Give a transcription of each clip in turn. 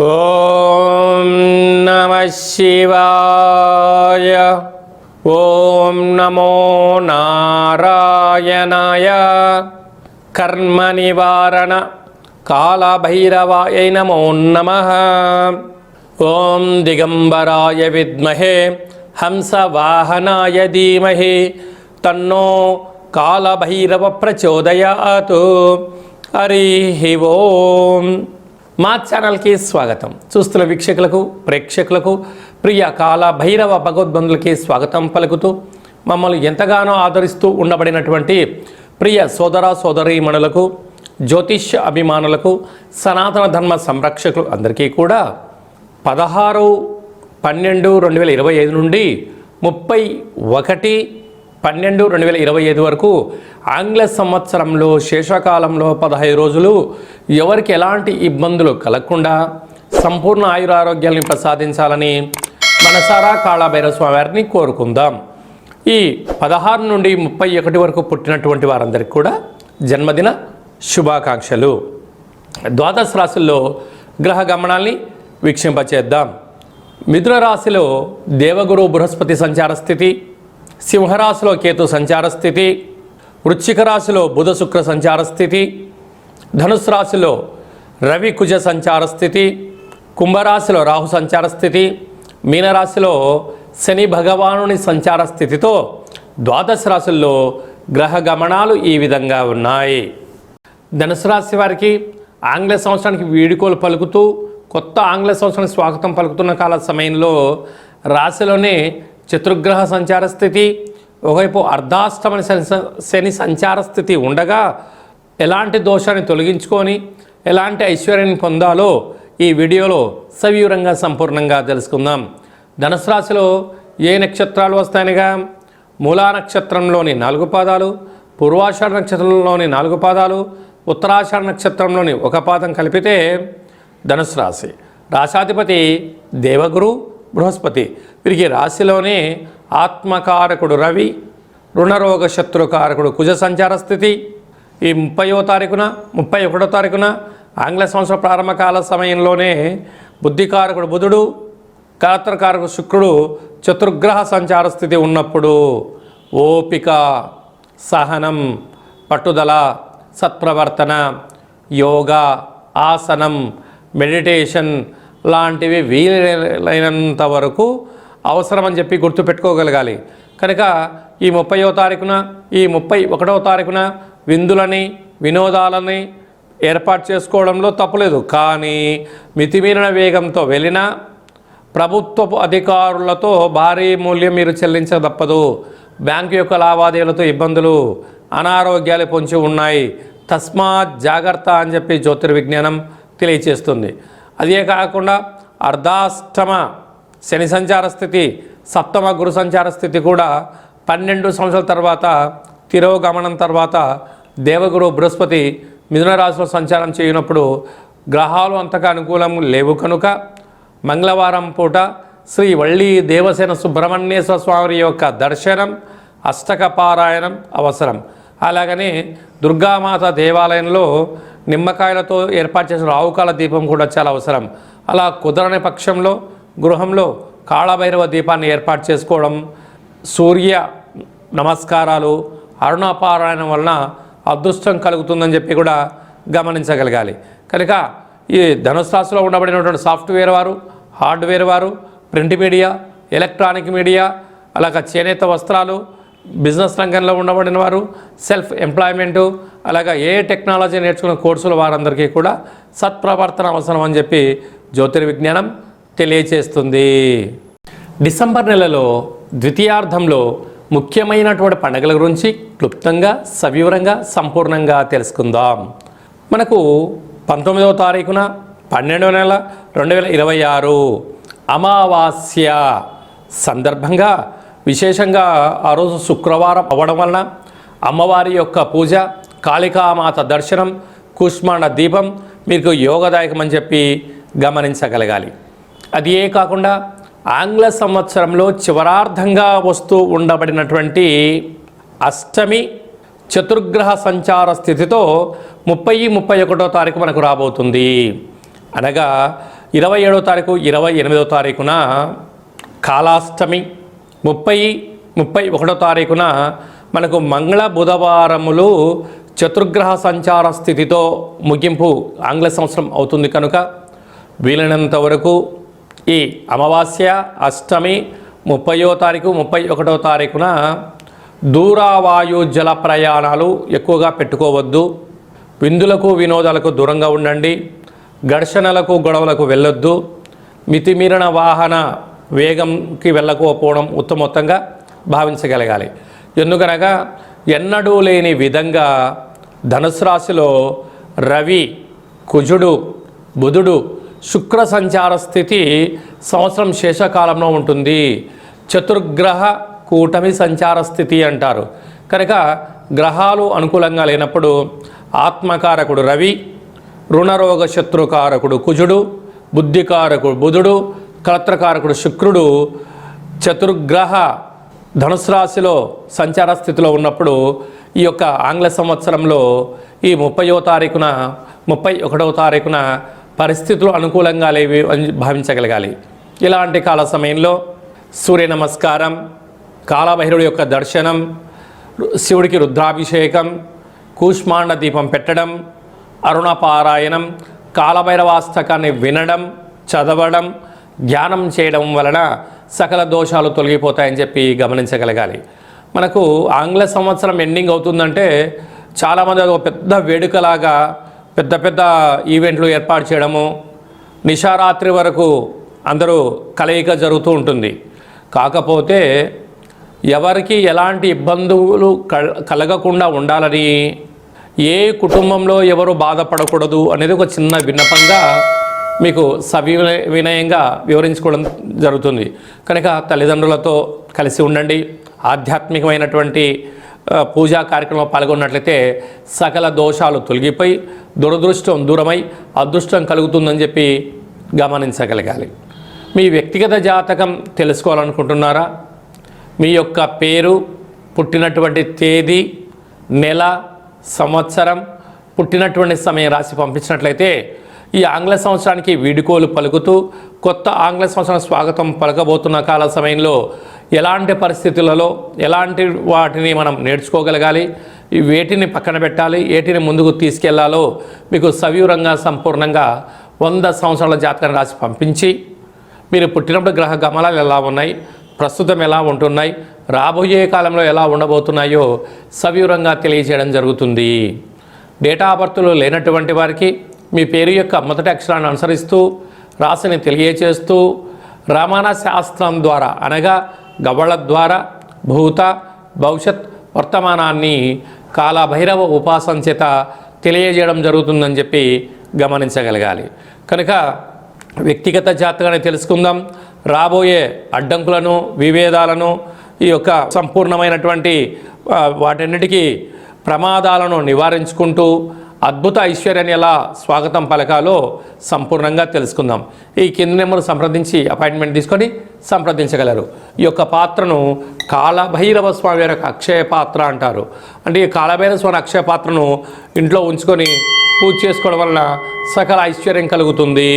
ఓం నమః శివాయ. ఓం నమో నారాయణాయ. కర్మ నివారణ కాళభైరవాయ నమో నమః. ఓం దిగంబరాయ విద్మహే హంసవాహనాయ ధీమహి తన్నో కాళభైరవ ప్రచోదయాత్. హరి ఓం. మా ఛానల్కి స్వాగతం. చూస్తున్న వీక్షకులకు, ప్రేక్షకులకు, ప్రియ కాళభైరవ భగవద్బంధులకి స్వాగతం పలుకుతూ, మమ్మల్ని ఎంతగానో ఆదరిస్తూ ఉండబడినటువంటి ప్రియ సోదర సోదరీమణులకు, జ్యోతిష్య అభిమానులకు, సనాతన ధర్మ సంరక్షకులు అందరికీ కూడా 16/12/2025 నుండి 31/12/2025 వరకు ఆంగ్ల సంవత్సరంలో శేషకాలంలో 15 రోజులు ఎవరికి ఎలాంటి ఇబ్బందులు కలగకుండా సంపూర్ణ ఆయురారోగ్యాన్ని ప్రసాదించాలని మనసారా కాళభైరవ స్వామి వారిని కోరుకుందాం. ఈ 16 నుండి 31 వరకు పుట్టినటువంటి వారందరికీ కూడా జన్మదిన శుభాకాంక్షలు. ద్వాదశ రాశుల్లో గ్రహ గమనాల్ని వీక్షింపచేద్దాం. మిథున రాశిలో దేవగురు బృహస్పతి సంచార స్థితి, సింహరాశిలో కేతు సంచార స్థితి, వృశ్చిక రాశిలో బుధ శుక్ర సంచార స్థితి, ధనుసు రాశిలో రవి కుజ సంచార స్థితి, కుంభరాశిలో రాహు సంచార స్థితి, మీనరాశిలో శని భగవానుని సంచార స్థితితో ద్వాదశ రాశుల్లో గ్రహ గమనాలు ఈ విధంగా ఉన్నాయి. ధనుసు రాశి వారికి ఆంగ్ల సంవత్సరానికి వీడుకోలు పలుకుతూ కొత్త ఆంగ్ల సంవత్సరానికి స్వాగతం పలుకుతున్న కాల సమయంలో రాశిలోనే చతుర్గ్రహ సంచార స్థితి, ఒకవైపు అర్ధాష్టమ శని సంచార స్థితి ఉండగా ఎలాంటి దోషాన్ని తొలగించుకొని ఎలాంటి ఐశ్వర్యాన్ని పొందాలో ఈ వీడియోలో సవివరంగా సంపూర్ణంగా తెలుసుకుందాం. ధనుసు రాశిలో ఏ నక్షత్రాలు వస్తాయనగా మూలా నక్షత్రంలోని 4 పాదాలు, పూర్వాషాఢ నక్షత్రంలోని 4 పాదాలు, ఉత్తరాషాఢ నక్షత్రంలోని 1 పాదం కలిపితే ధనుసు రాశి. రాశాధిపతి దేవగురు బృహస్పతి. వీరికి రాశిలోనే ఆత్మకారకుడు రవి, రుణరోగ శత్రుకారకుడు కుజ సంచార స్థితి. ఈ 30వ తారీఖున 31వ తారీఖున ఆంగ్ల సంవత్సర ప్రారంభకాల సమయంలోనే బుద్ధికారకుడు బుధుడు, కళత్రకారకుడు శుక్రుడు చతుర్గ్రహ సంచార స్థితి ఉన్నప్పుడు ఓపిక, సహనం, పట్టుదల, సత్ప్రవర్తన, యోగా, ఆసనం, మెడిటేషన్ లాంటివి వీలైనంత వరకు అవసరమని చెప్పి గుర్తుపెట్టుకోగలగాలి. కనుక ఈ 30వ తారీఖున ఈ 31వ తారీఖున విందులని వినోదాలని ఏర్పాటు చేసుకోవడంలో తప్పులేదు. కానీ మితిమీరిన వేగంతో వెళ్ళినా ప్రభుత్వపు అధికారులతో భారీ మూల్యం మీరు చెల్లించక తప్పదు. బ్యాంకు యొక్క లావాదేవీలతో ఇబ్బందులు, అనారోగ్యాలు పొంచి ఉన్నాయి. తస్మాత్ జాగ్రత్త అని చెప్పి జ్యోతిర్విజ్ఞానం తెలియచేస్తుంది. అదే కాకుండా అర్ధాష్టమ శని సంచార స్థితి, సప్తమ గురు సంచార స్థితి కూడా 12 సంవత్సరాల తర్వాత తిరోగమనం తర్వాత దేవగురు బృహస్పతి మిథున రాశిలో సంచారం చేయనప్పుడు గ్రహాలు అంతగా అనుకూలం లేవు కనుక మంగళవారం పూట శ్రీ వళ్ళీ దేవసేన సుబ్రహ్మణ్యేశ్వర స్వామి యొక్క దర్శనం, అష్టక పారాయణం అవసరం. అలాగనే దుర్గామాత దేవాలయంలో నిమ్మకాయలతో ఏర్పాటు చేసిన రావుకాల దీపం కూడా చాలా అవసరం. అలా కుదరని పక్షంలో గృహంలో కాళభైరవ దీపాన్ని ఏర్పాటు చేసుకోవడం, సూర్య నమస్కారాలు, అరుణపారాయణం వలన అదృష్టం కలుగుతుందని చెప్పి కూడా గమనించగలగాలి. కనుక ఈ ధనుసు రాశిలో ఉండబడినటువంటి సాఫ్ట్వేర్ వారు, హార్డ్వేర్ వారు, ప్రింట్ మీడియా, ఎలక్ట్రానిక్ మీడియా, అలాగ చేనేత వస్త్రాలు, బిజినెస్ రంగంలో ఉండబడిన వారు, సెల్ఫ్ ఎంప్లాయ్మెంటు, అలాగే ఏ టెక్నాలజీ నేర్చుకున్న కోర్సుల వారందరికీ కూడా సత్ప్రవర్తన అవసరం అని చెప్పి జ్యోతిర్విజ్ఞానం తెలియచేస్తుంది. డిసెంబర్ నెలలో ద్వితీయార్థంలో ముఖ్యమైనటువంటి పండుగల గురించి క్లుప్తంగా సవివరంగా సంపూర్ణంగా తెలుసుకుందాం. మనకు 19వ తారీఖున 12వ నెల 2026 అమావాస్య సందర్భంగా విశేషంగా ఆ రోజు శుక్రవారం అవ్వడం వలన అమ్మవారి యొక్క పూజ, కాళికామాత దర్శనం, కూష్మాండ దీపం మీకు యోగదాయకమని చెప్పి గమనించగలగాలి. అదే కాకుండా ఆంగ్ల సంవత్సరంలో చివరార్థంగా వస్తూ ఉండబడినటువంటి అష్టమి చతుర్గ్రహ సంచార స్థితితో 30-31 తారీఖు మనకు రాబోతుంది. అనగా 27వ తారీఖు 28వ తారీఖున కాలాష్టమి, 30-31 తారీఖున మనకు మంగళ బుధవారములు చతుర్గ్రహ సంచార స్థితితో ముగింపు ఆంగ్ల సంవత్సరం అవుతుంది. కనుక వీలైనంత వరకు ఈ అమావాస్య, అష్టమి, 30వ తారీఖు 31వ తారీఖున దూరవాయు జల ప్రయాణాలు ఎక్కువగా పెట్టుకోవద్దు. విందులకు వినోదాలకు దూరంగా ఉండండి. ఘర్షణలకు గొడవలకు వెళ్ళొద్దు. మితిమీరిన వాహన వేగంకి వెళ్ళకపోవడం ఉత్తమోత్తంగా భావించగలగాలి. ఎందుకనగా ఎన్నడూ లేని విధంగా ధనుసు రాశిలో రవి, కుజుడు, బుధుడు, శుక్ర సంచార స్థితి సంవత్సరం శేషకాలంలో ఉంటుంది. చతుర్గ్రహ కూటమి సంచార స్థితి అంటారు. కనుక గ్రహాలు అనుకూలంగా లేనప్పుడు ఆత్మకారకుడు రవి, రుణరోగ శత్రుకారకుడు కుజుడు, బుద్ధికారకుడు బుధుడు, కలత్రకారకుడు శుక్రుడు చతుర్గ్రహ ధనుసు రాశిలో సంచార స్థితిలో ఉన్నప్పుడు ఈ యొక్క ఆంగ్ల సంవత్సరంలో ఈ 30వ తారీఖున 31వ తారీఖున పరిస్థితులు అనుకూలంగా లేవి అని భావించగలగాలి. ఇలాంటి కాల సమయంలో సూర్య నమస్కారం, కాలభైరవుడి యొక్క దర్శనం, శివుడికి రుద్రాభిషేకం, కూష్మాండ దీపం పెట్టడం, అరుణ పారాయణం, కాలభైరవాస్తకాన్ని వినడం, చదవడం, ధ్యానం చేయడం వలన సకల దోషాలు తొలగిపోతాయని చెప్పి గమనించగలగాలి. మనకు ఆంగ్ల సంవత్సరం ఎండింగ్ అవుతుందంటే చాలామంది ఒక పెద్ద వేడుకలాగా పెద్ద పెద్ద ఈవెంట్లు ఏర్పాటు చేయడము, నిశారాత్రి వరకు అందరూ కలయిక జరుగుతూ ఉంటుంది. కాకపోతే ఎవరికి ఎలాంటి ఇబ్బందులు కలగకుండా ఉండాలని, ఏ కుటుంబంలో ఎవరు బాధపడకూడదు అనేది ఒక చిన్న విన్నపంగా మీకు వినయంగా వివరించుకోవడం జరుగుతుంది. కనుక తల్లిదండ్రులతో కలిసి ఉండండి. ఆధ్యాత్మికమైనటువంటి పూజా కార్యక్రమంలో పాల్గొన్నట్లయితే సకల దోషాలు తొలగిపోయి దురదృష్టం దూరమై అదృష్టం కలుగుతుందని చెప్పి గమనించగలగాలి. మీ వ్యక్తిగత జాతకం తెలుసుకోవాలనుకుంటున్నారా? మీ యొక్క పేరు, పుట్టినటువంటి తేదీ, నెల, సంవత్సరం, పుట్టినటువంటి సమయం రాసి పంపించినట్లయితే ఈ ఆంగ్ల సంవత్సరానికి వీడుకోలు పలుకుతూ కొత్త ఆంగ్ల సంవత్సరం స్వాగతం పలకబోతున్న కాల సమయంలో ఎలాంటి పరిస్థితులలో ఎలాంటి వాటిని మనం నేర్చుకోగలగాలి, వేటిని పక్కన పెట్టాలి, వేటిని ముందుకు తీసుకెళ్లాలో మీకు సవివరంగా సంపూర్ణంగా 100 సంవత్సరాల జాతకాన్ని రాసి పంపించి మీరు పుట్టినప్పుడు గ్రహ గమనాలు ఎలా ఉన్నాయి, ప్రస్తుతం ఎలా ఉంటున్నాయి, రాబోయే కాలంలో ఎలా ఉండబోతున్నాయో సవివరంగా తెలియజేయడం జరుగుతుంది. డేటా ఆఫ్ బర్త్లు లేనటువంటి వారికి మీ పేరు యొక్క మొదటి అక్షరాన్ని అనుసరిస్తూ రాశిని తెలియచేస్తూ రమణ శాస్త్రం ద్వారా అనగా గవ్వళ ద్వారా భూత భవిష్యత్ వర్తమానాన్ని కాలభైరవ ఉపాసన చేత తెలియజేయడం జరుగుతుందని చెప్పి గమనించగలగాలి. కనుక వ్యక్తిగత జాతకాన్ని తెలుసుకుందాం. రాబోయే అడ్డంకులను, విభేదాలను, ఈ యొక్క సంపూర్ణమైనటువంటి వాటన్నిటికీ ప్రమాదాలను నివారించుకుంటూ అద్భుత ఐశ్వర్యాన్ని ఎలా స్వాగతం పలకాలో సంపూర్ణంగా తెలుసుకుందాం. ఈ కింది నెంబర్ సంప్రదించి అపాయింట్మెంట్ తీసుకొని సంప్రదించగలరు. ఈ యొక్క పాత్రను కాలభైరవ స్వామి యొక్క అక్షయ పాత్ర అంటారు. అంటే ఈ కాలభైరవ స్వామి అక్షయ పాత్రను ఇంట్లో ఉంచుకొని పూజ చేసుకోవడం వలన సకల ఐశ్వర్యం కలుగుతుంది.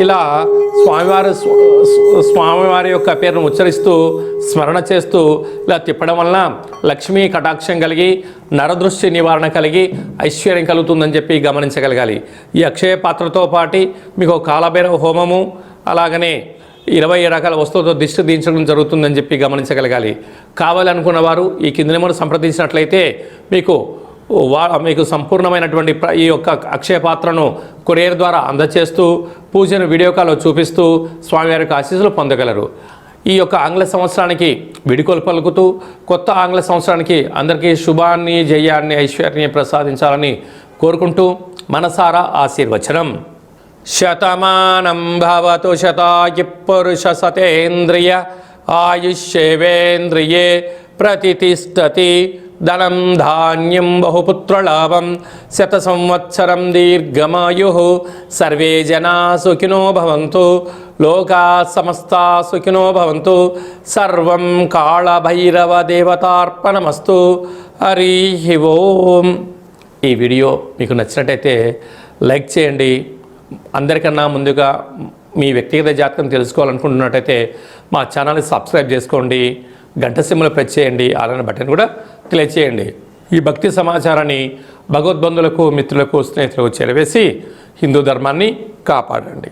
ఇలా స్వామివారి యొక్క పేరును ఉచ్చరిస్తూ స్మరణ చేస్తూ ఇలా తిప్పడం వలన లక్ష్మీ కటాక్షం కలిగి నరదృష్టి నివారణ కలిగి ఐశ్వర్యం కలుగుతుందని చెప్పి గమనించగలగాలి. ఈ అక్షయ పాత్రతో పాటు మీకు కాలభైరవ హోమము, అలాగనే 27 రకాల వస్తువులతో దిష్టి దించడం జరుగుతుందని చెప్పి గమనించగలగాలి. కావాలనుకున్న వారు ఈ కింది నెంబర్ సంప్రదించినట్లయితే మీకు సంపూర్ణమైనటువంటి ఈ యొక్క అక్షయ పాత్రను కొరియర్ ద్వారా అందచేస్తూ పూజను వీడియో కాల్లో చూపిస్తూ స్వామివారి యొక్క ఆశీస్సులు పొందగలరు. ఈ యొక్క ఆంగ్ల సంవత్సరానికి విడుకోలు పలుకుతూ కొత్త ఆంగ్ల సంవత్సరానికి అందరికీ శుభాన్ని, జయాన్ని, ఐశ్వర్యాన్ని ప్రసాదించాలని కోరుకుంటూ మనసారా ఆశీర్వచనం. శతమానం భవతు శతాయు పురుష సతేంద్రియ ఆయుష్యేవేంద్రియే ప్రతిష్టతి. ధనం ధాన్యం బహుపుత్రలాభం శత సంవత్సరం దీర్ఘమాయు సర్వే జనా సుఖినో భవంతు లోకా సమస్తా సుఖినో భవంతు సర్వం కాళభైరవ దేవతార్పణమస్తు. హరి ఓం. ఈ వీడియో మీకు నచ్చినట్టయితే లైక్ చేయండి. అందరికన్నా ముందుగా మీ వ్యక్తిగత జాతకం తెలుసుకోవాలనుకుంటున్నట్టయితే మా ఛానల్ని సబ్స్క్రైబ్ చేసుకోండి, గంట సింబల్ ప్రెస్ చేయండి, అలానే బటన్ కూడా క్లిక్ చేయండి. ఈ భక్తి సమాచారాన్ని భగవద్బంధులకు, మిత్రులకు, స్నేహితులకు చేరవేసి హిందూ ధర్మాన్ని కాపాడండి.